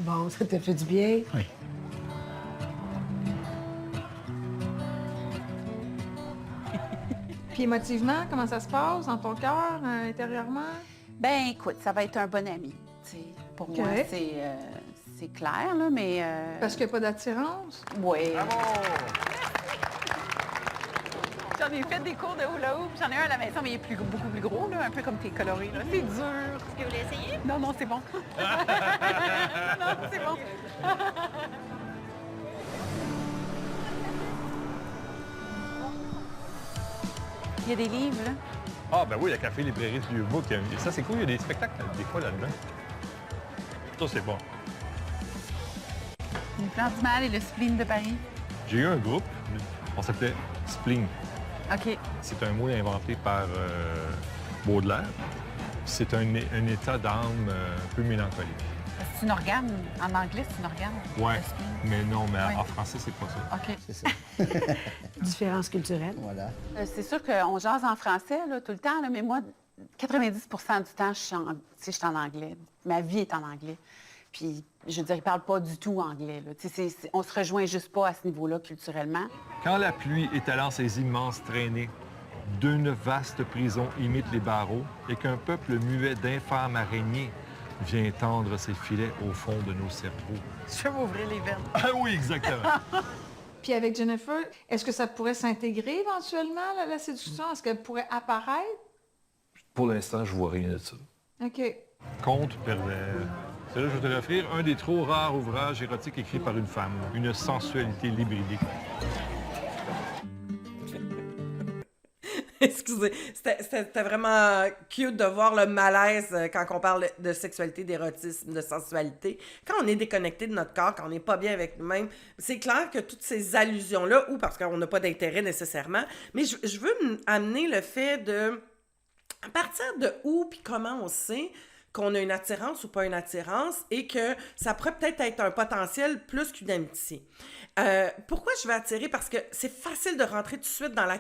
Bon, ça t'a fait du bien? Oui. Puis émotivement, comment ça se passe dans ton cœur, intérieurement? Ben écoute, ça va être un bon ami. Tu sais, pour moi, Ok. c'est clair, là, mais... Parce qu'il n'y a pas d'attirance? Oui. Bravo! J'en ai fait des cours de hula hoop. J'en ai un à la maison, mais il est beaucoup plus gros, là, un peu comme tes colorés. Là. C'est dur. Est-ce que vous voulez essayer? Non, c'est bon. non, c'est bon. Il y a des livres, là. Ah, ben oui, le Café Librairie du Vieux-Book. Ça, c'est cool, il y a des spectacles des fois là-dedans. Ça, c'est bon. Le plan du mal et le spleen de Paris. J'ai eu un groupe, on s'appelait Spleen. OK. C'est un mot inventé par Baudelaire. C'est un état d'âme un peu mélancolique. C'est une organe. En anglais, c'est une organe. Ouais, Le spleen. mais non, mais Ouais. en français, c'est pas ça. OK. C'est ça. Différence culturelle. Voilà. C'est sûr qu'on jase en français là, tout le temps, là, mais moi, 90 du temps, je suis en anglais. Ma vie est en anglais. Puis, je veux dire, ils ne parlent pas du tout anglais. Là. On se rejoint juste pas à ce niveau-là culturellement. Quand la pluie étalant ses immenses traînées, d'une vaste prison imite les barreaux, et qu'un peuple muet d'infâmes araignées vient tendre ses filets au fond de nos cerveaux. Je vais m'ouvrir les veines. Ah oui, exactement. Puis avec Jennifer, est-ce que ça pourrait s'intégrer éventuellement, là, la séduction? Est-ce qu'elle pourrait apparaître? Pour l'instant, je vois rien de ça. OK. Conte pervers. C'est là que je vais te l'offrir, un des trop rares ouvrages érotiques écrits par une femme. Une sensualité libridique. Excusez, c'était vraiment cute de voir le malaise quand on parle de sexualité, d'érotisme, de sensualité. Quand on est déconnecté de notre corps, quand on n'est pas bien avec nous-mêmes, c'est clair que toutes ces allusions-là, ou parce qu'on n'a pas d'intérêt nécessairement, mais je veux amener le fait de, à partir de où puis comment on sait qu'on a une attirance ou pas une attirance et que ça pourrait peut-être être un potentiel plus qu'une amitié. Pourquoi je vais attirer? Parce que c'est facile de rentrer tout de suite dans la...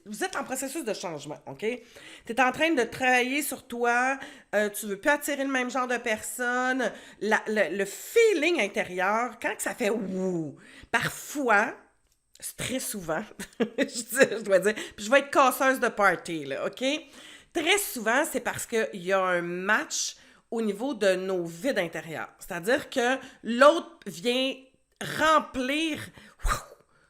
Vous êtes en processus de changement, OK? Tu es en train de travailler sur toi, tu veux plus attirer le même genre de personne. Le feeling intérieur, quand que ça fait « ouh », parfois, c'est très souvent, je dois dire, puis je vais être casseuse de party, là, OK? Très souvent, c'est parce qu'il y a un match au niveau de nos vides intérieurs. C'est-à-dire que l'autre vient remplir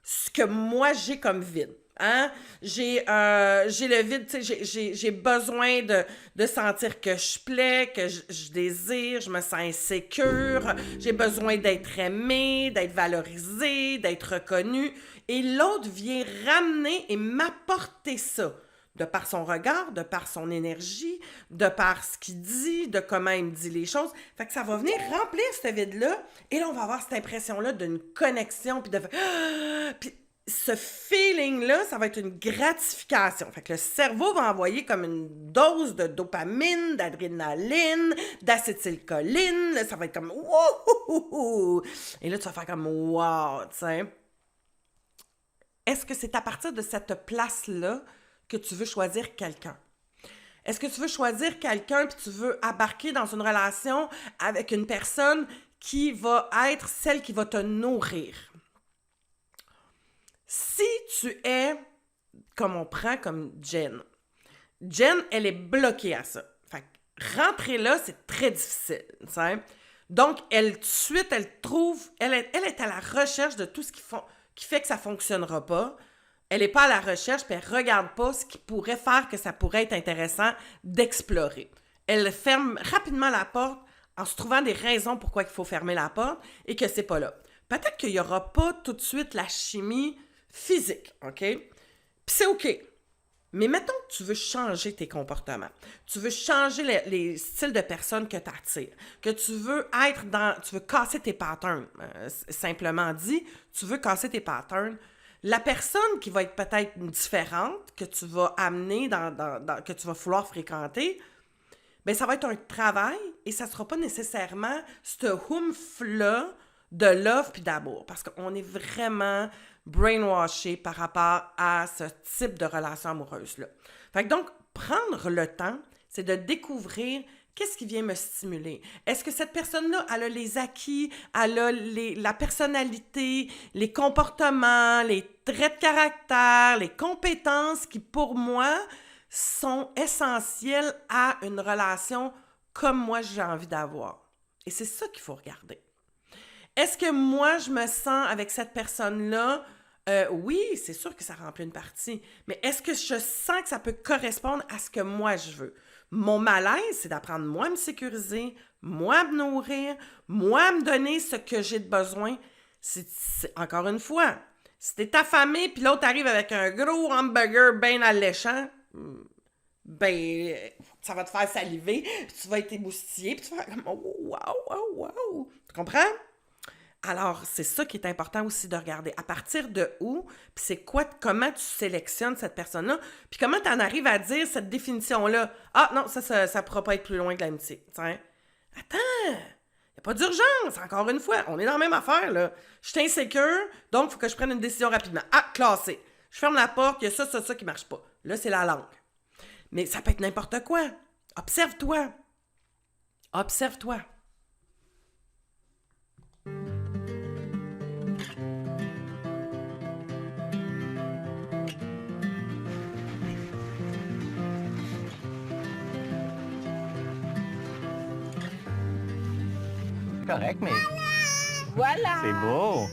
ce que moi j'ai comme vide. Hein? J'ai le vide, tu sais, j'ai besoin de sentir que je plais, que je désire, je me sens insécure, j'ai besoin d'être aimée, d'être valorisée, d'être reconnue. Et l'autre vient ramener et m'apporter ça, de par son regard, de par son énergie, de par ce qu'il dit, de comment il me dit les choses. Fait que ça va venir remplir ce vide-là, et là, on va avoir cette impression-là d'une connexion, puis de... Puis ce feeling-là, ça va être une gratification. Fait que le cerveau va envoyer comme une dose de dopamine, d'adrénaline, d'acétylcholine. Là, ça va être comme « wow! » Et là, tu vas faire comme « wow! » tu sais. Est-ce que c'est à partir de cette place-là que tu veux choisir quelqu'un? Est-ce que tu veux choisir quelqu'un puis tu veux embarquer dans une relation avec une personne qui va être celle qui va te nourrir? Si tu es, comme on prend comme Jen, elle est bloquée à ça. Fait que rentrer là, c'est très difficile, tu sais. Donc, tout de suite, elle trouve, elle est à la recherche de tout ce qui fait que ça ne fonctionnera pas. Elle n'est pas à la recherche, puis elle ne regarde pas ce qui pourrait faire que ça pourrait être intéressant d'explorer. Elle ferme rapidement la porte en se trouvant des raisons pourquoi il faut fermer la porte et que c'est pas là. Peut-être qu'il n'y aura pas tout de suite la chimie physique, OK? Puis c'est OK. Mais mettons que tu veux changer tes comportements. Tu veux changer les styles de personnes que tu attires. Que tu veux tu veux casser tes patterns. Simplement dit, tu veux casser tes patterns. La personne qui va être peut-être différente, que tu vas amener que tu vas vouloir fréquenter, bien, ça va être un travail et ça ne sera pas nécessairement ce humph-là de love puis d'amour. Parce qu'on est vraiment brainwashé par rapport à ce type de relation amoureuse-là. Fait que donc, prendre le temps, c'est de découvrir qu'est-ce qui vient me stimuler? Est-ce que cette personne-là, elle a les acquis, elle a la personnalité, les comportements, les traits de caractère, les compétences qui, pour moi, sont essentielles à une relation comme moi j'ai envie d'avoir? Et c'est ça qu'il faut regarder. Est-ce que moi, je me sens avec cette personne-là? Oui, c'est sûr que ça remplit une partie. Mais est-ce que je sens que ça peut correspondre à ce que moi, je veux? Mon malaise, c'est d'apprendre, moi, à me sécuriser, moi, à me nourrir, moi, à me donner ce que j'ai de besoin. Encore une fois, si t'es affamé, puis l'autre arrive avec un gros hamburger bien alléchant, ben, ça va te faire saliver, puis tu vas être émoustillé, puis tu vas faire comme « Oh, wow, wow, wow! » Tu comprends? Alors, c'est ça qui est important aussi de regarder. À partir de où, puis c'est quoi, comment tu sélectionnes cette personne-là, puis comment tu en arrives à dire cette définition-là. Ah non, ça ne pourra pas être plus loin que l'amitié. Tiens, attends, il n'y a pas d'urgence, encore une fois. On est dans la même affaire, là. Je suis insécure, donc il faut que je prenne une décision rapidement. Ah, classé. Je ferme la porte, il y a ça qui ne marche pas. Là, c'est la langue. Mais ça peut être n'importe quoi. Observe-toi. Observe-toi. Correct, mais Voilà! c'est beau.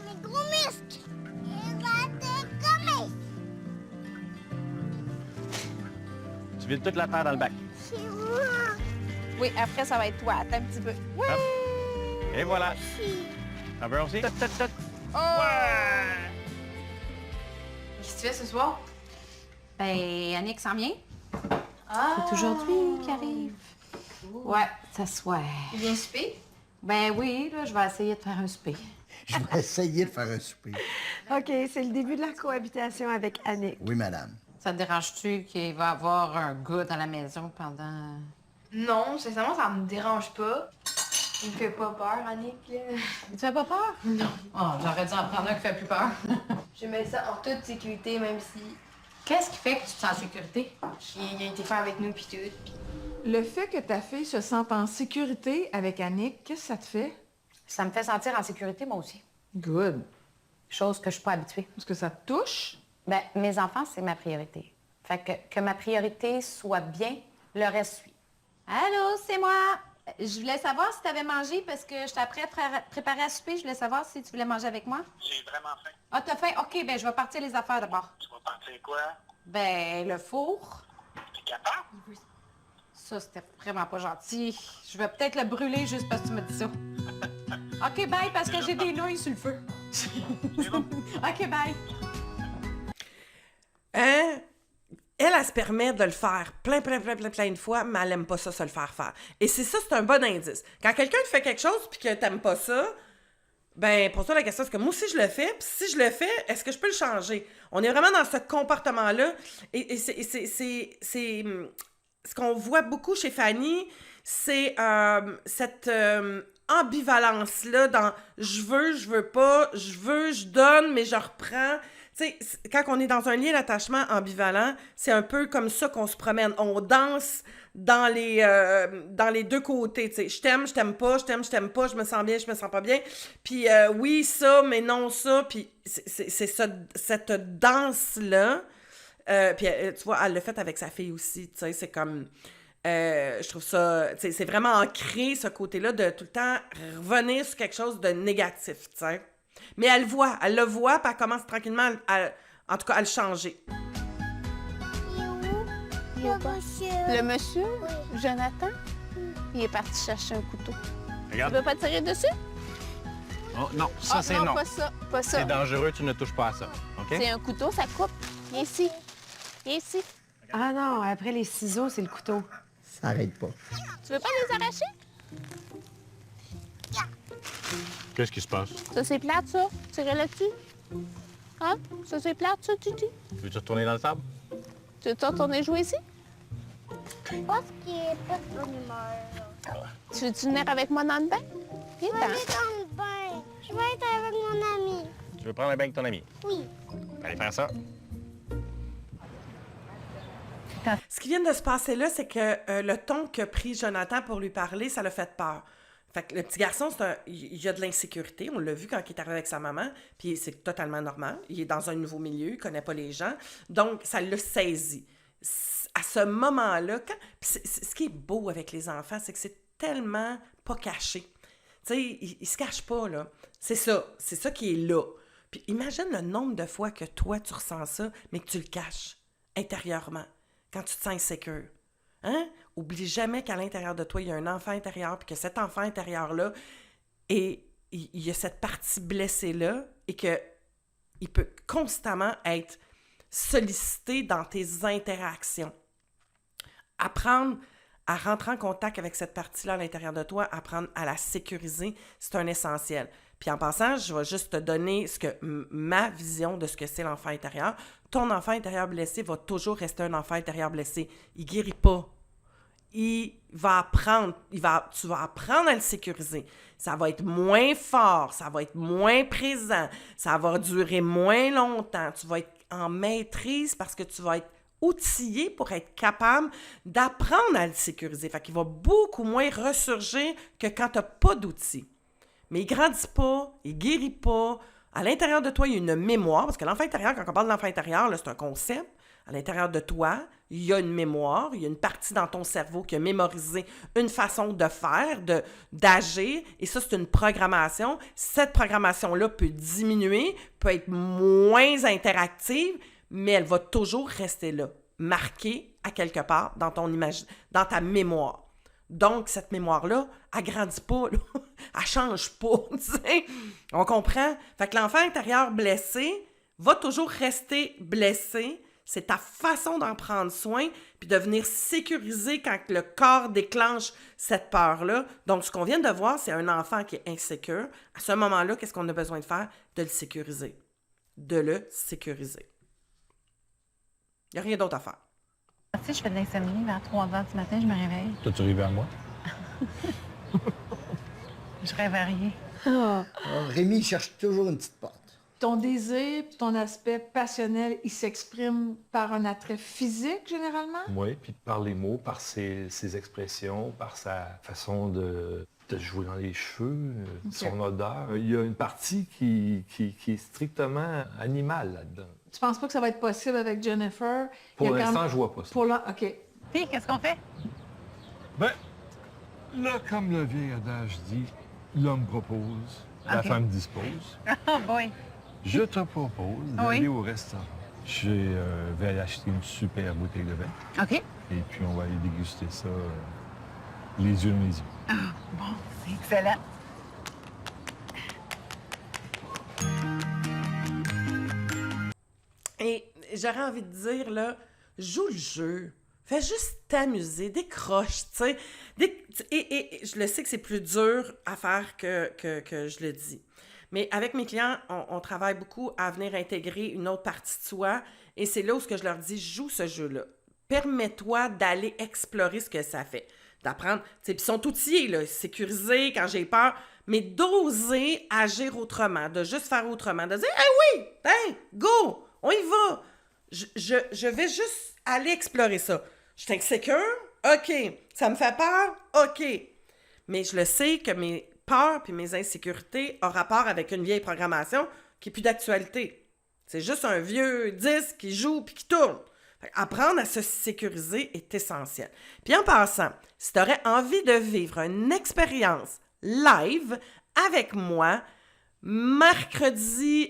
Mes gros muscles. Il va te gommer. Tu vides toute la terre dans le bac. C'est moi. Oui, après, ça va être toi. Attends un petit peu. Oui! Hop. Et voilà. Un peu aussi? Toc, toc, toc. Qu'est-ce que tu fais ce soir? Ben, Annick s'en vient. Ah! C'est aujourd'hui qui arrive. Ouais, s'asseoir. Il vient souper? Ben oui, là, je vais essayer de faire un souper. Je vais essayer de faire un souper. OK, c'est le début de la cohabitation avec Annick. Oui, madame. Ça te dérange-tu qu'il va avoir un gars dans la maison pendant... Non, sincèrement, ça me dérange pas. Il me fait pas peur, Annick. Là. Tu fais pas peur? Non. Oh, j'aurais dû en prendre un qui fait plus peur. Je mets ça en toute sécurité, même si Qu'est-ce qui fait que tu te sens en sécurité? il a été fait avec nous pis tout. Pis... Le fait que ta fille se sente en sécurité avec Annick, qu'est-ce que ça te fait? Ça me fait sentir en sécurité, moi aussi. Good. Chose que je suis pas habituée. Est-ce que ça te touche? Ben, mes enfants, c'est ma priorité. Fait que ma priorité soit bien, le reste suit. Allô, c'est moi. Je voulais savoir si tu avais mangé parce que je t'apprête à préparer à souper. Je voulais savoir si tu voulais manger avec moi. J'ai vraiment faim. Ah, t'as faim? OK, ben je vais partir les affaires d'abord. Tu vas partir quoi? Ben, le four. T'es capable? Ça, c'était vraiment pas gentil. Je vais peut-être le brûler juste parce que tu m'as dit ça. OK, bye, parce que j'ai des nouilles sur le feu. OK, bye. Hein? Elle se permet de le faire plein de fois, mais elle aime pas ça, se le faire faire. Et c'est ça, c'est un bon indice. Quand quelqu'un te fait quelque chose puis que t'aimes pas ça, ben, pour toi, la question, c'est que moi aussi, je le fais. Puis si je le fais, est-ce que je peux le changer? On est vraiment dans ce comportement-là. Et c'est ce qu'on voit beaucoup chez Fanny, c'est cette ambivalence-là dans je veux pas, je donne, mais je reprends. Tu sais, quand on est dans un lien d'attachement ambivalent, c'est un peu comme ça qu'on se promène. On danse dans les deux côtés, tu sais. Je t'aime pas, je t'aime pas, je me sens bien, je me sens pas bien. Puis oui, ça, mais non, ça. Puis c'est cette danse-là. Puis tu vois, elle l'a fait avec sa fille aussi, tu sais. C'est comme... je trouve ça... Tu sais, c'est vraiment ancré, ce côté-là, de tout le temps revenir sur quelque chose de négatif, tu sais. Mais elle le voit, puis elle commence tranquillement, en tout cas, à le changer. Il est où? Le monsieur. Le monsieur, Jonathan, il est parti chercher un couteau. Regarde. Tu veux pas tirer dessus? Oh, non, ça, c'est non. pas ça, pas ça. C'est dangereux, tu ne touches pas à ça. OK? C'est un couteau, ça coupe. Viens ici. Viens ici. Ah non, après les ciseaux, c'est le couteau. Ça arrête pas. Tu veux pas les arracher? Qu'est-ce qui se passe? Ça, c'est plate, ça. Tirer là-dessus. Hein? Ça, c'est plate, ça, Titi. Veux-tu retourner dans le sable? Tu veux retourner jouer ici? Je pense qu'il est pas de bonne humeur. Là. Tu veux-tu venir avec moi dans le bain? Je Viens, vais aller dans le bain. Je vais être avec mon ami. Tu veux prendre un bain avec ton ami? Oui. Allez faire ça. Ce qui vient de se passer là, c'est que le ton qu'a pris Jonathan pour lui parler, ça l'a fait peur. Fait que le petit garçon, il y a de l'insécurité. On l'a vu quand il est arrivé avec sa maman, puis c'est totalement normal. Il est dans un nouveau milieu, il connaît pas les gens. Donc, ça l'a saisi. À ce moment-là, ce qui est beau avec les enfants, c'est que c'est tellement pas caché. Tu sais, ils se cachent pas, là. C'est ça qui est là. Puis imagine le nombre de fois que toi, tu ressens ça, mais que tu le caches intérieurement, quand tu te sens insécure. Hein? Oublie jamais qu'à l'intérieur de toi, il y a un enfant intérieur, puis que cet enfant intérieur-là, et il y a cette partie blessée-là, et qu'il peut constamment être sollicité dans tes interactions. Apprendre à rentrer en contact avec cette partie-là à l'intérieur de toi, apprendre à la sécuriser, c'est un essentiel. Puis en passant, je vais juste te donner ma vision de ce que c'est l'enfant intérieur. Ton enfant intérieur blessé va toujours rester un enfant intérieur blessé. Il guérit pas. Tu vas apprendre à le sécuriser. Ça va être moins fort, ça va être moins présent, ça va durer moins longtemps. Tu vas être en maîtrise parce que tu vas être outillé pour être capable d'apprendre à le sécuriser. Fait qu'il va beaucoup moins ressurgir que quand tu n'as pas d'outils. Mais il ne grandit pas, il ne guérit pas. À l'intérieur de toi, il y a une mémoire, parce que l'enfant intérieur, quand on parle de l'enfant intérieur, là, c'est un concept. À l'intérieur de toi, il y a une mémoire, il y a une partie dans ton cerveau qui a mémorisé une façon de faire, d'agir, et ça, c'est une programmation. Cette programmation-là peut diminuer, peut être moins interactive, mais elle va toujours rester là, marquée à quelque part dans dans ta mémoire. Donc, cette mémoire-là, elle grandit pas, là. Elle change pas, tu sais. On comprend? Fait que l'enfant intérieur blessé va toujours rester blessé. C'est ta façon d'en prendre soin puis de venir sécuriser quand le corps déclenche cette peur-là. Donc, ce qu'on vient de voir, c'est un enfant qui est insécure. À ce moment-là, qu'est-ce qu'on a besoin de faire? De le sécuriser. De le sécuriser. Il n'y a rien d'autre à faire. Tu sais, je fais de l'insomnie vers 3 heures du matin, je me réveille. Toi, tu arrives à moi? Je rêve à rien. Alors, Rémi, il cherche toujours une petite porte. Ton désir, ton aspect passionnel, il s'exprime par un attrait physique, généralement? Oui, puis par les mots, par ses expressions, par sa façon de jouer dans les cheveux, son odeur. Il y a une partie qui est strictement animale là-dedans. Tu penses pas que ça va être possible avec Jennifer? Pour l'instant, je vois pas ça. OK. Puis, qu'est-ce qu'on fait? Ben, là, comme le vieil adage dit, l'homme propose, la femme dispose. Oh boy! Je te propose d'aller au restaurant. Je vais aller acheter une super bouteille de vin. OK. Et puis, on va aller déguster ça les yeux dans les yeux. Ah, bon, c'est excellent. Et j'aurais envie de dire, là, joue le jeu. Fais juste t'amuser, décroche, tu sais. Et je le sais que c'est plus dur à faire que je le dis. Mais avec mes clients, on travaille beaucoup à venir intégrer une autre partie de soi. Et c'est là où je leur dis, joue ce jeu-là. Permets-toi d'aller explorer ce que ça fait. D'apprendre, tu sais, puis ils sont outillés, là, sécurisés quand j'ai peur, mais d'oser agir autrement, de juste faire autrement, de dire « Hey, oui! Hey, go! On y va! » Je vais juste aller explorer ça. Je suis insécure? OK. Ça me fait peur? OK. Mais je le sais que mes peurs puis mes insécurités ont rapport avec une vieille programmation qui n'est plus d'actualité. C'est juste un vieux disque qui joue puis qui tourne. Apprendre à se sécuriser est essentiel. Puis en passant, si tu aurais envie de vivre une expérience live avec moi, mardi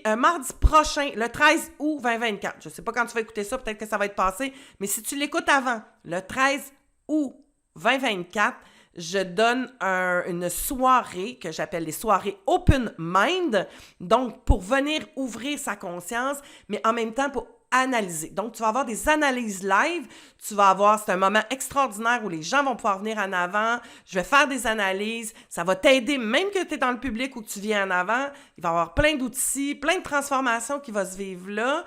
prochain, le 13 août 2024. Je ne sais pas quand tu vas écouter ça, peut-être que ça va être passé, mais si tu l'écoutes avant, le 13 août 2024, je donne une soirée que j'appelle les soirées Open Mind, donc pour venir ouvrir sa conscience, mais en même temps pour analyser. Donc, tu vas avoir des analyses live. C'est un moment extraordinaire où les gens vont pouvoir venir en avant. Je vais faire des analyses. Ça va t'aider, même que tu es dans le public ou que tu viens en avant. Il va y avoir plein d'outils, plein de transformations qui vont se vivre là.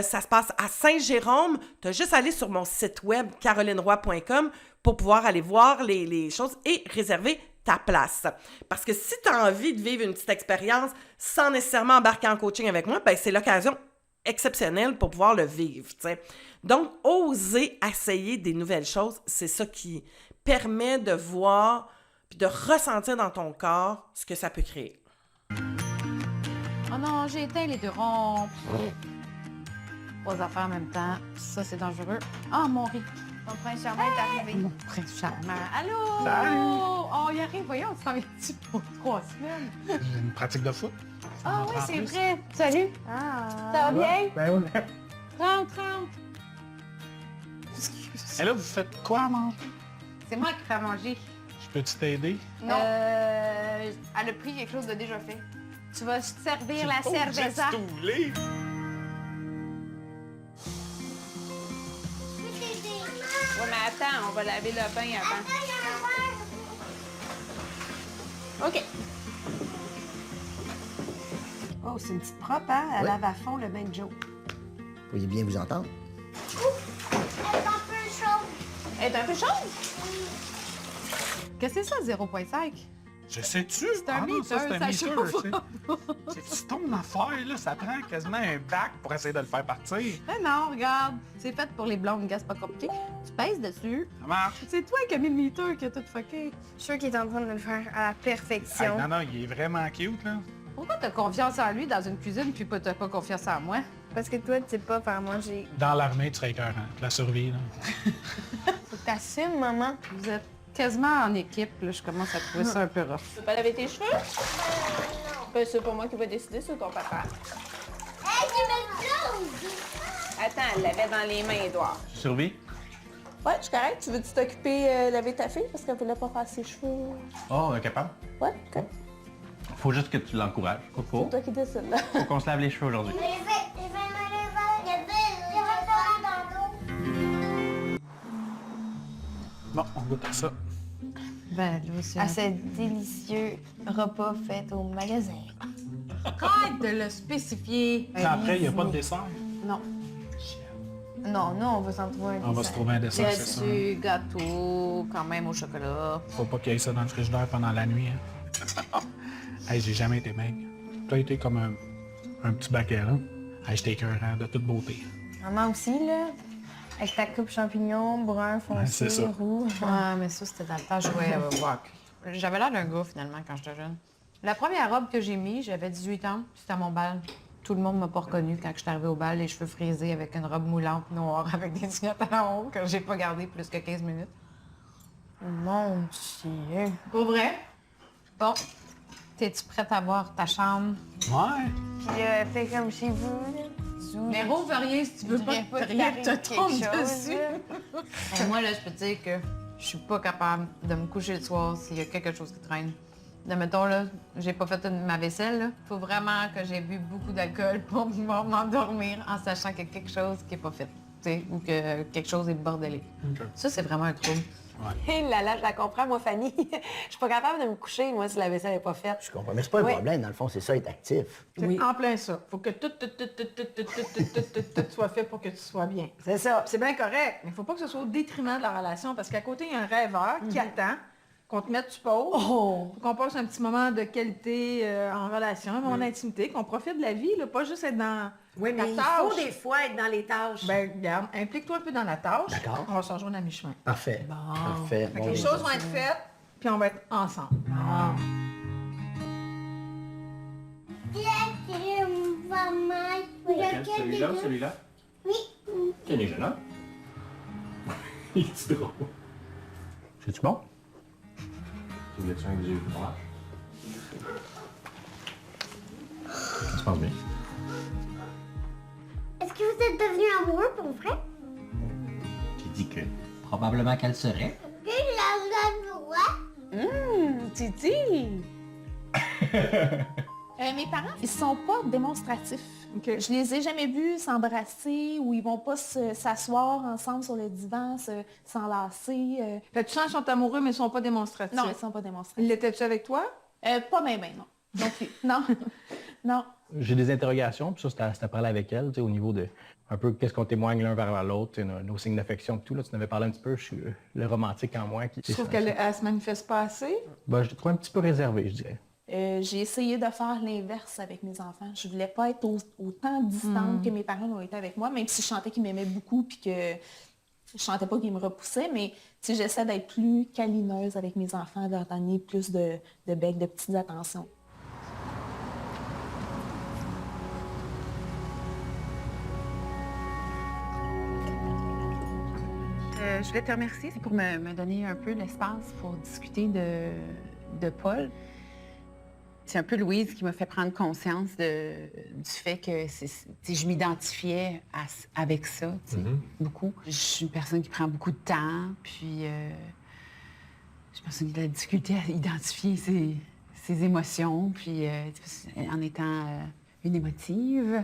Ça se passe à Saint-Jérôme. Tu as juste à aller sur mon site web, carolineroy.com, pour pouvoir aller voir les choses et réserver ta place. Parce que si tu as envie de vivre une petite expérience sans nécessairement embarquer en coaching avec moi, ben c'est l'occasion. exceptionnel pour pouvoir le vivre, tu sais. Donc, oser essayer des nouvelles choses, c'est ça qui permet de voir puis de ressentir dans ton corps ce que ça peut créer. Oh non, j'ai éteint les 2 ronds. 3 affaires en même temps. Ça, c'est dangereux. Ah, mon riz. Mon prince charmant est arrivé. Mon prince charmant. Allô? Salut! Oh, il arrive. Voyons, tu t'en viens-tu pour 3 semaines? J'ai une pratique de foot. Ah oui, c'est vrai. Salut. Ah. Ça va bien? Ben oui. 30. Et là, vous faites quoi à manger? C'est moi qui fais à manger. Je peux-tu t'aider? Non. Elle a pris quelque chose de déjà fait. Tu vas servir la cerveza. Stouler. Ouais, mais attends, on va laver le bain avant. OK. Oh, c'est une petite propre, hein? Elle Oui. lave à fond le bain de Joe. Vous pourriez bien vous entendre. Elle est un peu chaude. Elle est un peu chaude? Qu'est-ce que c'est ça, 0,5? Je sais-tu? C'est un non, ça, meter, c'est un ça meter, chauffe. C'est ton affaire, là. Ça prend quasiment un bac pour essayer de le faire partir. Mais non, regarde. C'est fait pour les blondes, gars, c'est pas compliqué. Tu pèses dessus. Ça marche. C'est toi qui as mis le meter qui a tout fucké. Je suis sûre qu'il est en train de le faire à la Hey, perfection. non, il est vraiment cute, là. Pourquoi t'as confiance en lui dans une cuisine puis t'as pas confiance en moi? Parce que toi, tu sais pas faire manger. Dans l'armée, tu serais écœurant. La survie, là. Faut que t'assumes, maman. Vous êtes quasiment en équipe, là. Je commence à trouver ça un peu rough. Tu veux pas laver tes cheveux? Ben, c'est pas moi qui va décider, c'est ton papa. Hey, tu me chaude. Attends, elle l'avait dans les mains, Edouard. Survie? Ouais, je suis correct. Tu veux-tu t'occuper laver ta fille parce qu'elle voulait pas faire ses cheveux? Oh, capable. Ouais, OK. Faut juste que tu l'encourages. Faut Toi qui décides, là. qu'on se lave les cheveux aujourd'hui. Je vais me lever. Je vais dans l'eau. Bon, on goûte à ça. Ben, là aussi. À ce délicieux repas fait au magasin. Arrête de le spécifier. Après, il n'y a pas de dessert. Non. Non, non, on va s'en trouver un On va se trouver un dessert, c'est ça. Là-dessus, gâteau, quand même au chocolat. Faut pas qu'il y ait ça dans le frigidaire pendant la nuit. Hein. Hey, j'ai jamais été maigre. T'as été comme un petit baquet, là. Hey, j'étais écœurant de toute beauté. Maman aussi, là. Avec ta coupe champignon, brun, foncé, c'est ça. roux. Ouais, mais ça, c'était dans le temps, je jouais à Walk. J'avais l'air d'un gars, finalement, quand j'étais jeune. La première robe que j'ai mise, j'avais 18 ans, c'était à mon bal. Tout le monde m'a pas reconnue quand je suis arrivée au bal, les cheveux frisés avec une robe moulante noire avec des signettes en haut que j'ai pas gardé plus que 15 minutes. Mon Dieu. Pour vrai? Bon. T'es-tu prête à voir ta chambre? Ouais. Puis fait comme chez vous, là. Mais rouvre rien si tu veux pas Faudrait que rien te t'arrive tombe quelque chose, dessus. là. Moi, là, je peux te dire que je suis pas capable de me coucher le soir s'il y a quelque chose qui traîne. Mettons, là, j'ai pas fait ma vaisselle, là. Faut vraiment que j'ai bu beaucoup d'alcool pour pouvoir m'endormir en sachant qu'il y a quelque chose qui est pas fait, tu sais, ou que quelque chose est bordélé. Ça, c'est vraiment un trouble. Hé là là, je la comprends, moi, Fanny. Je suis pas capable de me coucher, moi, si la vaisselle n'est pas faite. Je comprends. Mais c'est pas un Oui. problème, dans le fond, c'est ça, être actif. C'est en plein ça. Faut que tout soit fait pour que tu sois bien. C'est ça. C'est bien correct, mais il faut pas que ce soit au détriment de la relation, parce qu'à côté, il y a un rêveur qui attend qu'on te mette sur pause, Oh! qu'on passe un petit moment de qualité en relation, un moment d'intimité, qu'on profite de la vie, là, pas juste être dans Oui, mais la il tâche. faut des fois être dans les tâches. Ben, regarde, implique-toi un peu dans la tâche. D'accord. On va se rejoindre à mi-chemin. Parfait. Parfait. Fait que Bon, les ben, choses vont être faites, puis on va être ensemble. Maman, Celui-là, celui-là? Oui. Quel est jeune, Il est drôle. C'est-tu bon? Tu voulais-tu un des fromage? Ça se passe bien. Est-ce que vous êtes devenus amoureux pour vrai? J'ai dit que... Probablement qu'elle serait. Que la voix? Titi! Mes parents, ils sont pas démonstratifs. Je les ai jamais vus s'embrasser ou ils vont pas s'asseoir ensemble sur le divan, s'enlacer. Fait que tu sens qu'ils sont amoureux, mais ils sont pas démonstratifs. Non, ils sont pas démonstratifs. L'étais-tu avec toi? Pas même, non. Non plus. Non. Non. J'ai des interrogations, puis ça, c'était à parler avec elle, tu sais, au niveau de un peu qu'est-ce qu'on témoigne l'un vers l'autre, tu sais, nos signes d'affection et tout. Là, tu en avais parlé un petit peu, je suis le romantique en moi. Je trouve qu'elle se manifeste pas assez. Ben, je te trouve un petit peu réservé, je dirais. J'ai essayé de faire l'inverse avec mes enfants. Je voulais pas être autant distante que mes parents l'ont été avec moi, même si je sentais qu'ils m'aimaient beaucoup puis que je sentais pas qu'ils me repoussaient, mais j'essaie d'être plus câlineuse avec mes enfants, de leur donner plus de becs, de petites attentions. Je voulais te remercier pour me donner un peu l'espace pour discuter de Paul. C'est un peu Louise qui m'a fait prendre conscience du fait que je m'identifiais avec ça, beaucoup. Je suis une personne qui prend beaucoup de temps, puis je pense qu'il y a de la difficulté à identifier ses émotions, puis en étant une émotive.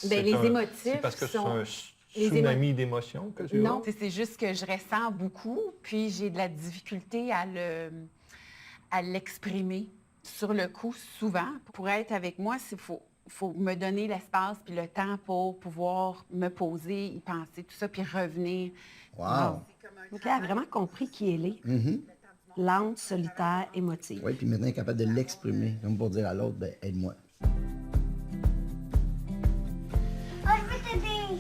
Les émotifs c'est parce que sont... c'est un tsunami d'émotions que tu as? Non, c'est juste que je ressens beaucoup, puis j'ai de la difficulté à l'exprimer. Sur le coup, souvent, pour être avec moi, il faut me donner l'espace puis le temps pour pouvoir me poser, y penser, tout ça, puis revenir. Wow! Donc là, elle a vraiment compris qui elle est. Lente, solitaire, émotive. Oui, puis maintenant, elle est capable de l'exprimer, comme pour dire à l'autre, ben, aide-moi. Oh, je veux t'aider.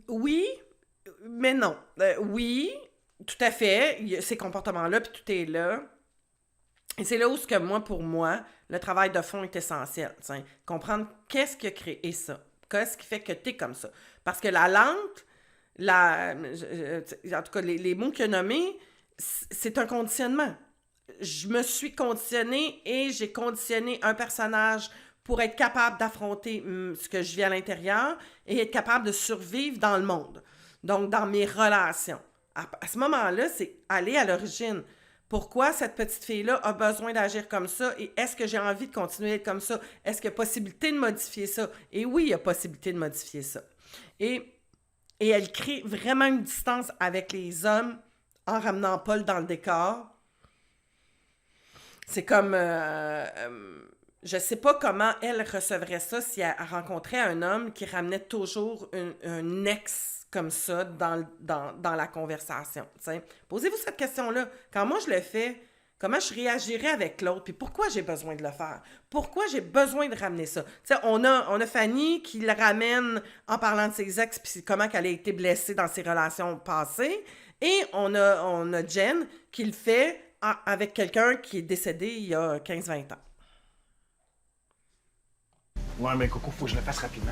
Oui, mais non. Oui, tout à fait. Il y a ces comportements-là, puis tout est là. Et c'est là où, pour moi, le travail de fond est essentiel. T'sais. Comprendre qu'est-ce qui a créé ça. Qu'est-ce qui fait que tu es comme ça. Parce que la lente, en tout cas, les mots qu'il a nommés, c'est un conditionnement. Je me suis conditionnée et j'ai conditionné un personnage pour être capable d'affronter ce que je vis à l'intérieur et être capable de survivre dans le monde. Donc, dans mes relations. À ce moment-là, c'est aller à l'origine. Pourquoi cette petite fille-là a besoin d'agir comme ça et est-ce que j'ai envie de continuer d'être comme ça? Est-ce qu'il y a possibilité de modifier ça? Et oui, il y a possibilité de modifier ça. Et elle crée vraiment une distance avec les hommes en ramenant Paul dans le décor. C'est comme... je sais pas comment elle recevrait ça si elle rencontrait un homme qui ramenait toujours un ex comme ça dans la conversation. T'sais. Posez-vous cette question-là. Quand moi je le fais, comment je réagirais avec l'autre? Puis pourquoi j'ai besoin de le faire? Pourquoi j'ai besoin de ramener ça? T'sais, on a Fanny qui le ramène en parlant de ses ex puis comment elle a été blessée dans ses relations passées. Et on a Jen qui le fait avec quelqu'un qui est décédé il y a 15-20 ans. Ouais, mais Coco, faut que je le fasse rapidement.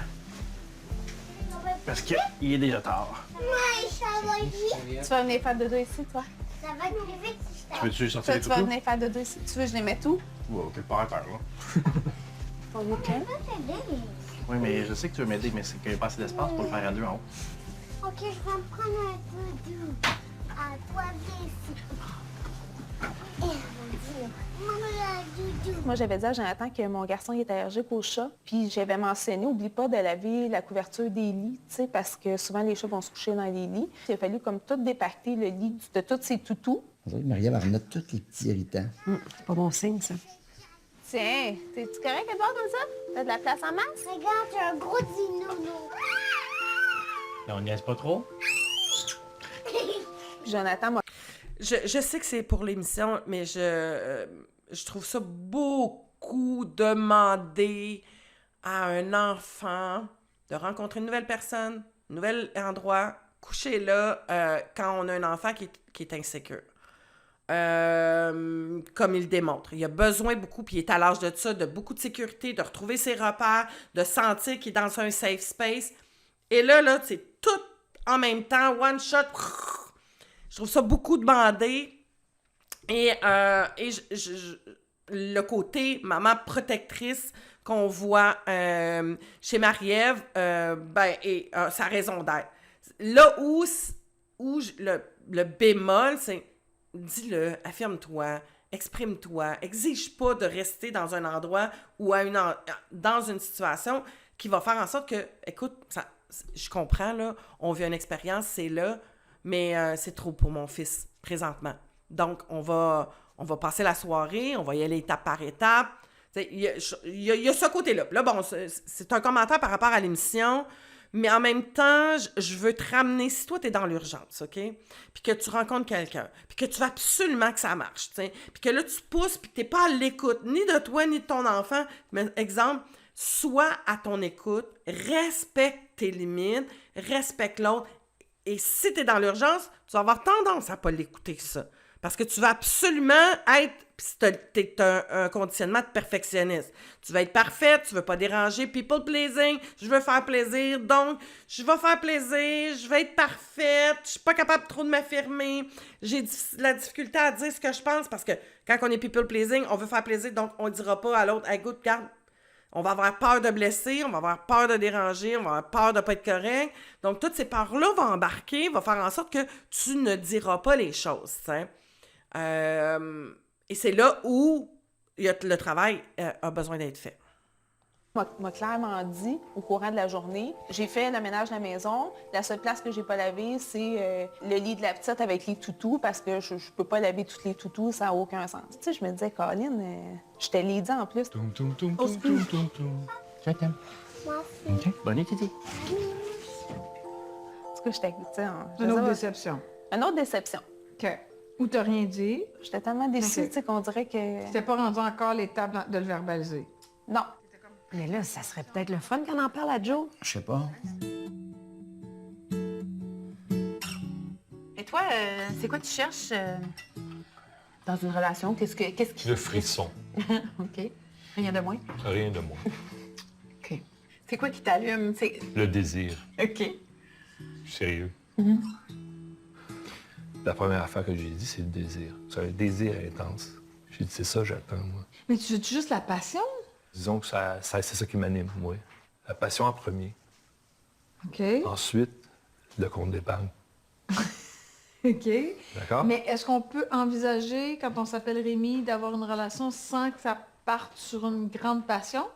Parce qu'il est déjà tard. Ouais, ça va vite. Tu vas venir faire dodo ici, toi? Ça va plus vite si je Tu veux-tu sortir les Tu vas toutous? venir faire dodo ici. Tu veux que je les mette où? Ouais, quelque part à terre, là. Ton week-end? Je peux t'aider. Oui, mais je sais que tu veux m'aider, mais c'est qu'il n'y a pas assez d'espace pour le faire à deux en haut. Ok, je vais me prendre un peu d'eau. À toi, viens ici. Et moi, j'avais dit à Jonathan que mon garçon il est allergique aux chats. Puis j'avais mentionné, oublie pas de laver la couverture des lits, tu sais, parce que souvent les chats vont se coucher dans les lits. Il a fallu comme tout dépacter le lit de tous ses toutous. On dirait que Marie-Ève en note tous les petits irritants. C'est pas bon signe, ça. Tiens, t'es-tu correct, Edouard, comme ça? T'as de la place en masse? Regarde, j'ai un gros dino. Là, on niaise pas trop. Jonathan m'a... Je sais que c'est pour l'émission, mais je trouve ça beaucoup demandé à un enfant de rencontrer une nouvelle personne, un nouvel endroit, coucher là quand on a un enfant qui est insécure. Comme il le démontre. Il a besoin beaucoup, puis il est à l'âge de ça, de beaucoup de sécurité, de retrouver ses repères, de sentir qu'il est dans un safe space. Et là, c'est tout en même temps, one shot. Je trouve ça beaucoup demandé. Et le côté maman protectrice qu'on voit chez Marie-Ève, sa raison d'être. Là où le bémol, c'est dis-le, affirme-toi, exprime-toi, exige pas de rester dans un endroit ou dans une situation qui va faire en sorte que, écoute, je comprends, là, on vit une expérience, c'est là, mais c'est trop pour mon fils, présentement. Donc, on va passer la soirée, on va y aller étape par étape. Il y a ce côté-là. Là, bon, c'est un commentaire par rapport à l'émission, mais en même temps, je veux te ramener, si toi, tu es dans l'urgence, OK? Puis que tu rencontres quelqu'un, puis que tu veux absolument que ça marche, tu sais, puis que là, tu pousses, puis que tu n'es pas à l'écoute, ni de toi, ni de ton enfant. Mais exemple, sois à ton écoute, respecte tes limites, respecte l'autre. Et si tu es dans l'urgence, tu vas avoir tendance à ne pas l'écouter, ça. Parce que tu vas absolument être... Puis tu as un conditionnement de perfectionniste. Tu vas être parfaite, tu ne veux pas déranger, people pleasing, je veux faire plaisir, donc je vais faire plaisir, je vais être parfaite, je suis pas capable trop de m'affirmer, j'ai la difficulté à dire ce que je pense parce que quand on est people pleasing, on veut faire plaisir, donc on ne dira pas à l'autre, hey, good, garde, on va avoir peur de blesser, on va avoir peur de déranger, on va avoir peur de ne pas être correct. Donc toutes ces peurs-là vont embarquer, vont faire en sorte que tu ne diras pas les choses, t'sais. Et c'est là où le travail a besoin d'être fait. M'a clairement dit, au courant de la journée, j'ai fait le ménage de la maison. La seule place que j'ai pas lavé, c'est le lit de la petite avec les toutous, parce que je peux pas laver tous les toutous, ça n'a aucun sens. Tu sais, je me disais, Colin, je te l'ai dit en plus. Je t'aime. Moi aussi. OK. Bonne nuit, Titi. En tout cas, j'étais... Une autre déception. Une autre déception. OK. Ou t'as rien dit. J'étais tellement déçue, Okay. tu sais, qu'on dirait que... C'était pas rendu encore l'étape de le verbaliser. Non. Mais là, ça serait peut-être le fun qu'on en parle à Joe. Je sais pas. Et toi, c'est quoi que tu cherches dans une relation? Qu'est-ce qui... Le frisson. OK. Rien de moins? Rien de moins. OK. C'est quoi qui t'allume? Le désir. OK. Je suis sérieux. La première affaire que j'ai dit, c'est le désir. C'est un désir intense. J'ai dit, c'est ça que j'attends, moi. Mais tu veux juste la passion? Disons que c'est ça qui m'anime, moi. La passion en premier. OK. Ensuite, le compte d'épargne. OK. D'accord? Mais est-ce qu'on peut envisager, quand on s'appelle Rémi, d'avoir une relation sans que ça parte sur une grande passion?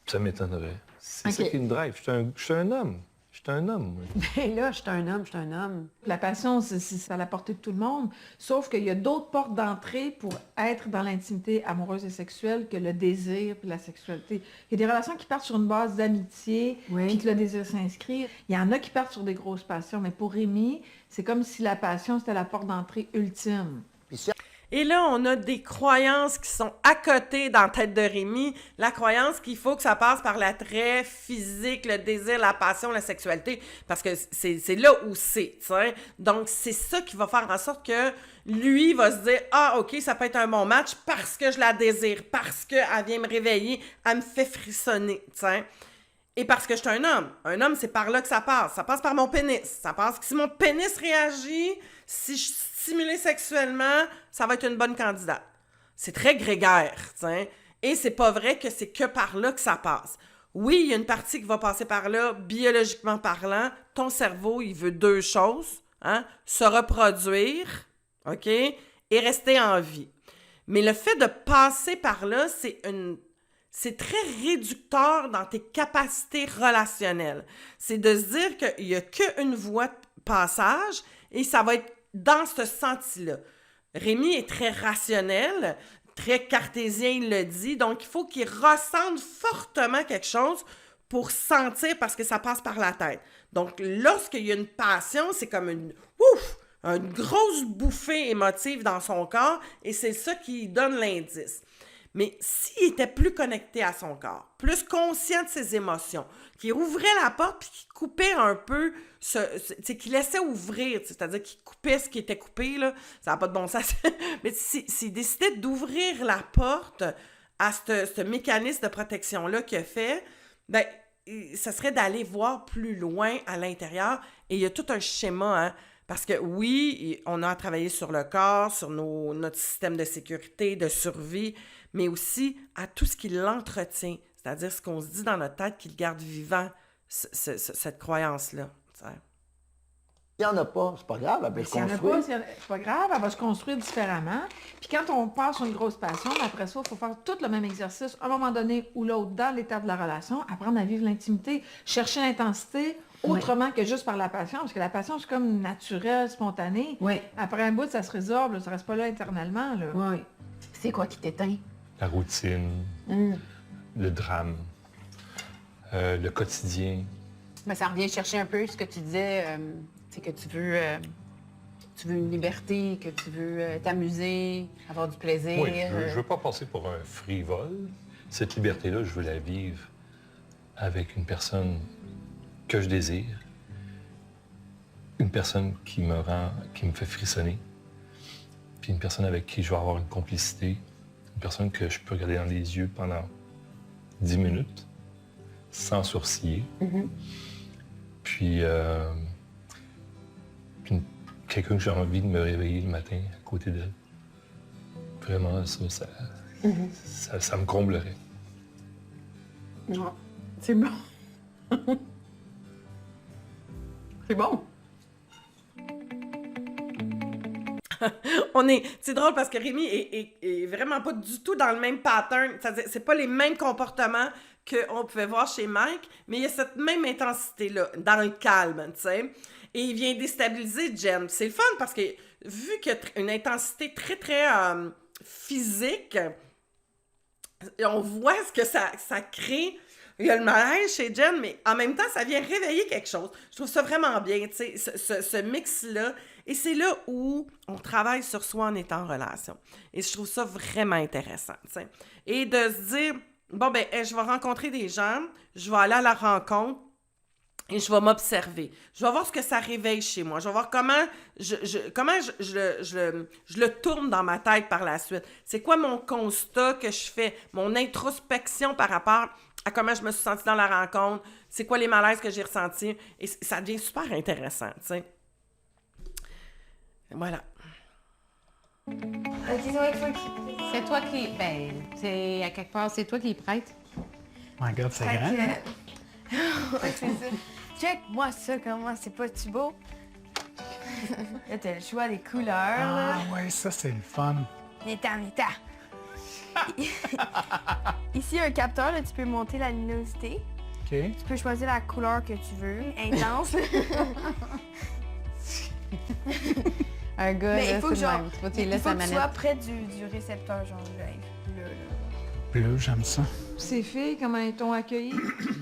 Ça m'étonnerait. C'est OK. ça qui me drive. Je suis un homme. Je suis un homme, moi. Mais là, je suis un homme. La passion, c'est à la portée de tout le monde. Sauf qu'il y a d'autres portes d'entrée pour être dans l'intimité amoureuse et sexuelle que le désir et la sexualité. Il y a des relations qui partent sur une base d'amitié, puis que le désir s'inscrit. Il y en a qui partent sur des grosses passions. Mais pour Rémi, c'est comme si la passion, c'était la porte d'entrée ultime. Et là, on a des croyances qui sont à côté dans la tête de Rémi. La croyance qu'il faut que ça passe par l'attrait physique, le désir, la passion, la sexualité, parce que c'est là où c'est, tu sais. Donc, c'est ça qui va faire en sorte que lui va se dire « Ah, OK, ça peut être un bon match parce que je la désire, parce qu'elle vient me réveiller, elle me fait frissonner, tu sais. » Et parce que je suis un homme. Un homme, c'est par là que ça passe. Ça passe par mon pénis. Ça passe que si mon pénis réagit, si je suis stimulée sexuellement, ça va être une bonne candidate. C'est très grégaire, t'sais. Et c'est pas vrai que c'est que par là que ça passe. Oui, il y a une partie qui va passer par là, biologiquement parlant. Ton cerveau, il veut deux choses, hein? Se reproduire, OK? Et rester en vie. Mais le fait de passer par là, c'est très réducteur dans tes capacités relationnelles. C'est de se dire qu'il n'y a qu'une voie de passage et ça va être dans ce senti-là. Rémi est très rationnel, très cartésien, il le dit, donc il faut qu'il ressente fortement quelque chose pour sentir parce que ça passe par la tête. Donc, lorsqu'il y a une passion, c'est comme une grosse bouffée émotive dans son corps et c'est ça qui donne l'indice. Mais s'il était plus connecté à son corps, plus conscient de ses émotions, qu'il ouvrait la porte puis qu'il coupait un peu, qu'il laissait ouvrir, c'est-à-dire qu'il coupait ce qui était coupé, là, ça n'a pas de bon sens, mais s'il décidait d'ouvrir la porte à ce mécanisme de protection-là qu'il a fait, ben, ça serait d'aller voir plus loin à l'intérieur. Et il y a tout un schéma, hein, parce que oui, on a travaillé sur le corps, sur notre système de sécurité, de survie, mais aussi à tout ce qui l'entretient, c'est-à-dire ce qu'on se dit dans notre tête qui le garde vivant, cette croyance-là. Il n'y en a pas, c'est pas grave, elle peut se S'il n'y en a construire. pas, c'est pas grave, elle va se construire différemment. Puis quand on passe sur une grosse passion, après ça, il faut faire tout le même exercice, à un moment donné ou l'autre, dans l'étape de la relation, apprendre à vivre l'intimité, chercher l'intensité autrement que juste par la passion, parce que la passion, c'est comme naturel, spontané. Oui. Après un bout, ça se résorbe, là, ça reste pas là éternellement. Là. Oui. C'est quoi qui t'éteint? La routine, le drame, le quotidien, Ben, ça revient chercher un peu ce que tu disais, c'est que tu veux une liberté, que tu veux t'amuser, avoir du plaisir. Oui, je veux pas passer pour un frivole. Cette liberté-là, je veux la vivre avec une personne que je désire, une personne qui me fait frissonner, puis une personne avec qui je vais avoir une complicité, une personne que je peux regarder dans les yeux pendant 10 minutes, sans sourciller. Puis, quelqu'un que j'ai envie de me réveiller le matin à côté d'elle. Vraiment, ça me comblerait. Non, c'est bon. C'est bon. C'est drôle parce que Rémi est vraiment pas du tout dans le même pattern. C'est pas les mêmes comportements qu'on pouvait voir chez Mike, mais il y a cette même intensité-là, dans le calme, tu sais. Et il vient déstabiliser Jen. C'est le fun parce que, vu qu'il y a une intensité très, très physique, on voit ce que ça crée. Il y a le malaise chez Jen, mais en même temps, ça vient réveiller quelque chose. Je trouve ça vraiment bien, tu sais, ce mix-là. Et c'est là où on travaille sur soi en étant en relation. Et je trouve ça vraiment intéressant, tu sais. Et de se dire, bon, ben, je vais rencontrer des gens, je vais aller à la rencontre et je vais m'observer. Je vais voir ce que ça réveille chez moi. Je vais voir comment je le tourne dans ma tête par la suite. C'est quoi mon constat que je fais, mon introspection par rapport à comment je me suis sentie dans la rencontre, c'est quoi les malaises que j'ai ressentis. Et ça devient super intéressant, tu sais. Voilà. C'est toi qui... Ben, c'est à quelque part, c'est toi qui prête. My God, c'est grand. Ouais, c'est ça. Check-moi ça, comment c'est pas-tu beau? Là, t'as le choix des couleurs, là. Ah ouais, ça, c'est le fun. Neta. Ici, il y a un capteur, là, tu peux monter la luminosité. OK. Tu peux choisir la couleur que tu veux. Intense. Un gars, Mais là, il faut que, c'est genre, le même. Faut que tu il laisses faut la que tu manette. sois près du récepteur, genre, là. Bleu, j'aime ça. Ces filles, comment elles t'ont accueilli?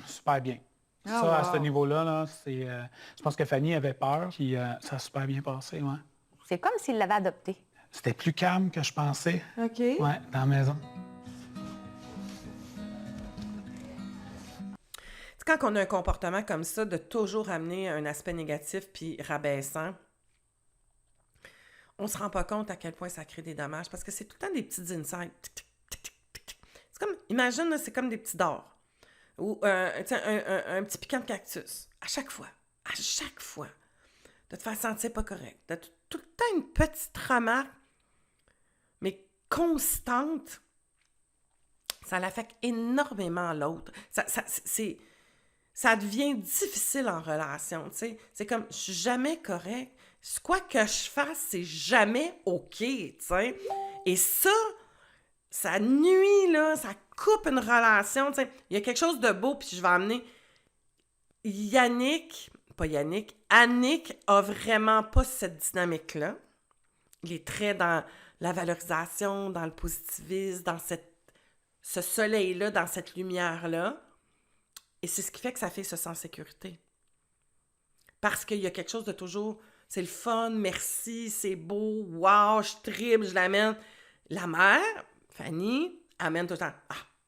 Super bien. Ah, ça, à wow. ce niveau-là, là, c'est... je pense que Fanny avait peur, puis ça a super bien passé, ouais. C'est comme s'il l'avait adopté. C'était plus calme que je pensais. OK. Ouais, dans la maison. Quand on a un comportement comme ça, de toujours amener un aspect négatif puis rabaissant, on se rend pas compte à quel point ça crée des dommages parce que c'est tout le temps des petites insides. C'est comme, imagine, là, c'est comme des petits dards ou un petit piquant de cactus. À chaque fois, de te faire sentir pas correct. De tout le temps une petite remarque, mais constante, ça l'affecte énormément l'autre. Ça devient difficile en relation, tu sais. C'est comme, je suis jamais correct. Quoi que je fasse, c'est jamais OK, tu sais. Et ça nuit, là, ça coupe une relation, tu sais. Il y a quelque chose de beau, puis je vais amener... Annick a vraiment pas cette dynamique-là. Il est très dans la valorisation, dans le positivisme, dans ce soleil-là, dans cette lumière-là. Et c'est ce qui fait que sa fille se sent en sécurité. Parce qu'il y a quelque chose de toujours... C'est le fun, merci, c'est beau, wow, je tripe, je l'amène. La mère, Fanny, amène tout le temps.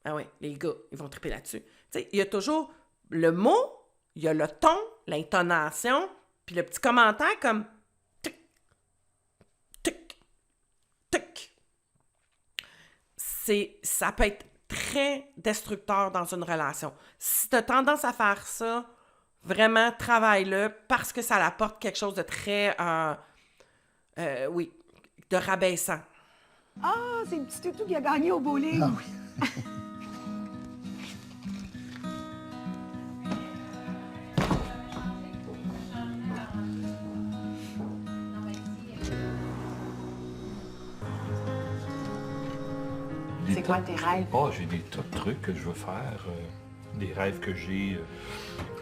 Ah ouais, les gars, ils vont triper là-dessus. Tu sais, il y a toujours le mot, il y a le ton, l'intonation, puis le petit commentaire comme tic, tic, tic. Ça peut être très destructeur dans une relation. Si tu as tendance à faire ça, vraiment, travaille-le parce que ça apporte quelque chose de très, de rabaissant. Ah, c'est le petit toutou qui a gagné au bowling. Ah oui. C'est quoi tes rêves? Oh, j'ai des tas de trucs que je veux faire. Des rêves que j'ai.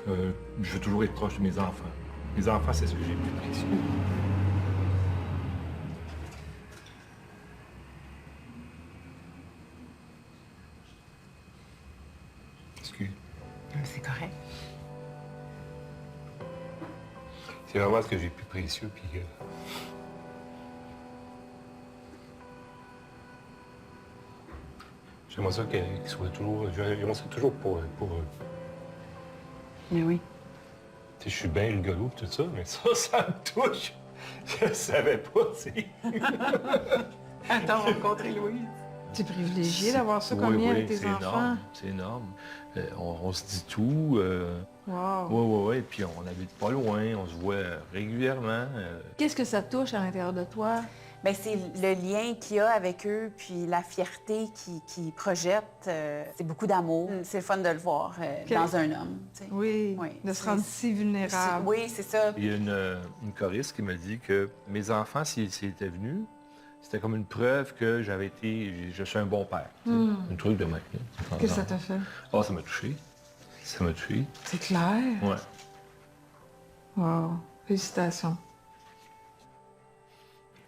Je veux toujours être proche de mes enfants. Mes enfants, c'est ce que j'ai le plus précieux. C'est correct. C'est vraiment ce que j'ai plus précieux, puis j'aimerais ça qu'il soit toujours... J'aimerais ça toujours pour eux. Mais oui. Tu sais, je suis bien rigolo, tout ça, mais ça me touche. Je savais pas, tu sais. Attends, rencontrer Louise. Tu es privilégié d'avoir ça comme lien avec tes c'est enfants. énorme, c'est énorme. On se dit tout. Wow. Oui. Puis on habite pas loin, on se voit régulièrement. Qu'est-ce que ça touche à l'intérieur de toi? Bien, c'est le lien qu'il y a avec eux, puis la fierté qu'ils projettent. C'est beaucoup d'amour. C'est le fun de le voir dans un homme. Tu sais. Oui, de se rendre si vulnérable. Oui, c'est ça. Il y a une choriste qui m'a dit que mes enfants, s'ils étaient venus, c'était comme une preuve que je suis un bon père. Un truc de mec. Qu'est-ce que ça t'a fait? Ah, ça m'a touché. Ça m'a touché. C'est clair? Ouais. Wow. Félicitations.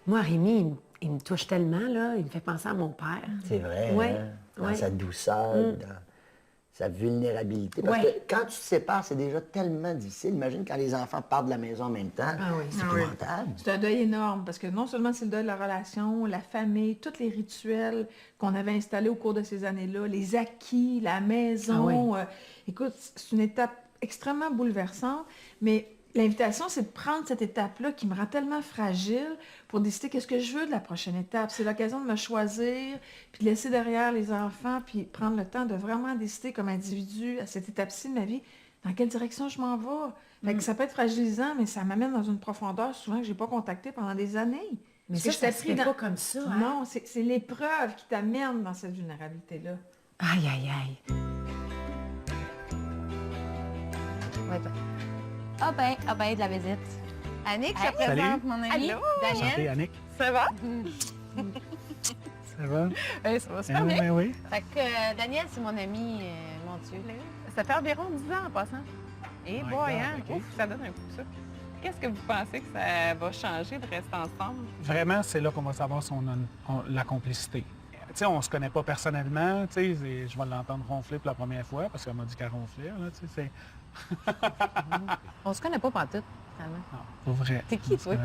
Moi, Rémi, il me touche tellement, là. Il me fait penser à mon père. C'est vrai, Ouais, hein? Dans ouais. sa douceur, dans sa vulnérabilité. Parce que quand tu te sépares, c'est déjà tellement difficile. Imagine quand les enfants partent de la maison en même temps. Ah oui. C'est épouvantable. C'est un deuil énorme parce que non seulement c'est le deuil de la relation, la famille, tous les rituels qu'on avait installés au cours de ces années-là, les acquis, la maison. Écoute, c'est une étape extrêmement bouleversante, mais l'invitation, c'est de prendre cette étape-là qui me rend tellement fragile pour décider qu'est-ce que je veux de la prochaine étape. C'est l'occasion de me choisir, puis de laisser derrière les enfants, puis prendre le temps de vraiment décider comme individu à cette étape-ci de ma vie dans quelle direction je m'en vais. Fait que ça peut être fragilisant, mais ça m'amène dans une profondeur souvent que je n'ai pas contactée pendant des années. Mais Parce ça que se fait pas comme ça, hein? Non, c'est l'épreuve qui t'amène dans cette vulnérabilité-là. Aïe, aïe, aïe. Ah ben, de la visite. Annick, je te Salut. présente mon ami. Allô? Daniel. Santé, Annick. Ça va? Ça va? Ça va super Ah, bien. ben oui. Fait que Daniel, c'est mon ami, mon Dieu. Ça fait environ 10 ans en passant. Et My boy, God, hein? OK. Ouf, ça donne un coup ça. Qu'est-ce que vous pensez que ça va changer de rester ensemble? Vraiment, c'est là qu'on va savoir si la complicité. Tu sais, on se connaît pas personnellement, tu sais, je vais l'entendre ronfler pour la première fois, parce qu'elle m'a dit qu'elle ronflait, là, tu sais, c'est... On se connaît pas pantoute, finalement. Non, pas vrai. T'es qui, toi?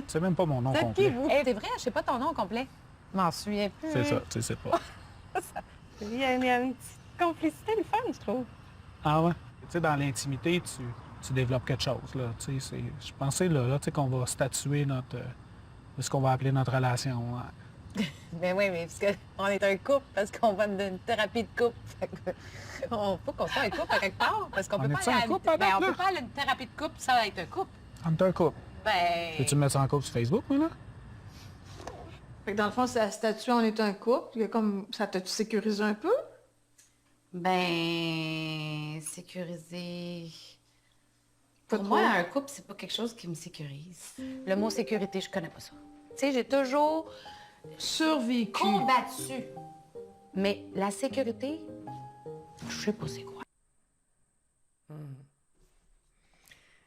C'est même pas mon nom T'es qui, complet. vous? C'est vrai, je sais pas ton nom complet. Je m'en souviens plus. C'est ça, tu sais pas. Il y a une petite complicité, le fun, je trouve. Ah ouais? Tu sais, dans l'intimité, tu développes quelque chose, là. Tu sais, je pensais, là, tu sais, qu'on va statuer ce qu'on va appeler notre relation. Hein. Ben oui, mais parce qu'on est un couple, parce qu'on va d'une thérapie de couple. Fait que on faut qu'on soit un couple à quelque part, parce qu'on On peut pas est-tu aller un à couple, ben, on là? peut pas aller à une thérapie de couple sans être un couple. On est un couple. Ben... Peux-tu me mettre ça en couple sur Facebook, moi, là? Fait que dans le fond, c'est à statuer on est un couple. Il y a comme ça t'a sécurisé un peu? Ben, sécuriser... Pas Pour trop. moi, un couple, c'est pas quelque chose qui me sécurise. Le mot sécurité, je connais pas ça. Tu sais, j'ai toujours survécu. Combattu. Mais la sécurité, je sais pas c'est quoi.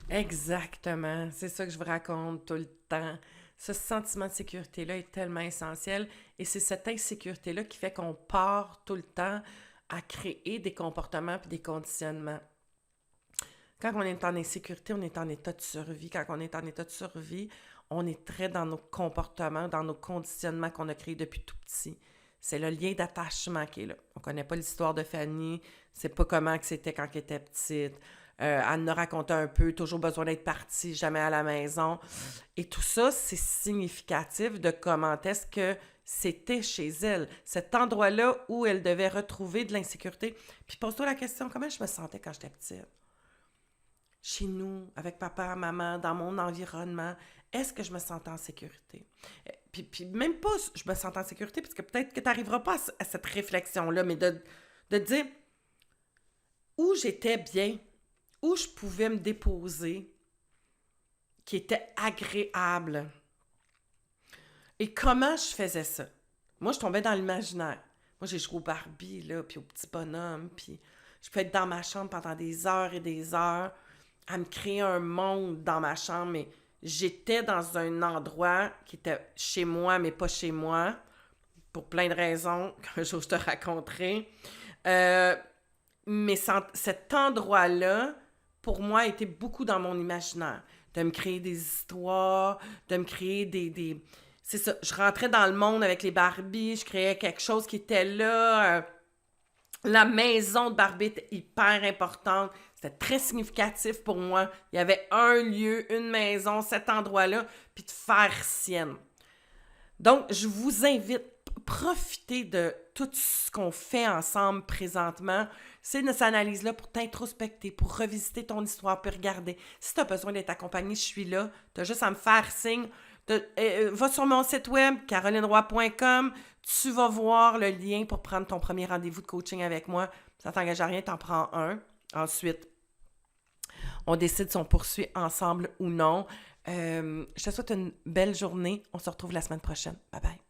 Exactement. C'est ça que je vous raconte tout le temps. Ce sentiment de sécurité-là est tellement essentiel et c'est cette insécurité-là qui fait qu'on part tout le temps à créer des comportements puis des conditionnements. Quand on est en insécurité, on est en état de survie. Quand on est en état de survie, on est très dans nos comportements, dans nos conditionnements qu'on a créés depuis tout petit. C'est le lien d'attachement qui est là. On ne connaît pas l'histoire de Fanny, c'est pas comment que c'était quand elle était petite. Elle nous racontait un peu, toujours besoin d'être partie, jamais à la maison. Et tout ça, c'est significatif de comment est-ce que c'était chez elle, cet endroit-là où elle devait retrouver de l'insécurité. Puis pose-toi la question, comment je me sentais quand j'étais petite? Chez nous, avec papa, maman, dans mon environnement, est-ce que je me sentais en sécurité? Puis même pas je me sentais en sécurité, parce que peut-être que tu n'arriveras pas à cette réflexion-là, mais de dire où j'étais bien, où je pouvais me déposer, qui était agréable. Et comment je faisais ça? Moi, je tombais dans l'imaginaire. Moi, j'ai joué au Barbie, là, puis au petit bonhomme, puis je pouvais être dans ma chambre pendant des heures et des heures, à me créer un monde dans ma chambre, mais j'étais dans un endroit qui était chez moi, mais pas chez moi, pour plein de raisons qu'un jour je te raconterai. Mais cet endroit-là, pour moi, était beaucoup dans mon imaginaire. de me créer des histoires, de me créer des... C'est ça, je rentrais dans le monde avec les Barbies, je créais quelque chose qui était là. La maison de Barbie était hyper importante. C'était très significatif pour moi. Il y avait un lieu, une maison, cet endroit-là, puis de faire sienne. Donc, je vous invite, profitez de tout ce qu'on fait ensemble présentement. C'est cette analyse-là pour t'introspecter, pour revisiter ton histoire, puis regarder. Si tu as besoin d'être accompagné, je suis là. Tu as juste à me faire signe. Va sur mon site web, carolineroy.com. Tu vas voir le lien pour prendre ton premier rendez-vous de coaching avec moi. Ça ne t'engage à rien, tu en prends un. Ensuite, on décide si on poursuit ensemble ou non. Je te souhaite une belle journée. On se retrouve la semaine prochaine. Bye bye.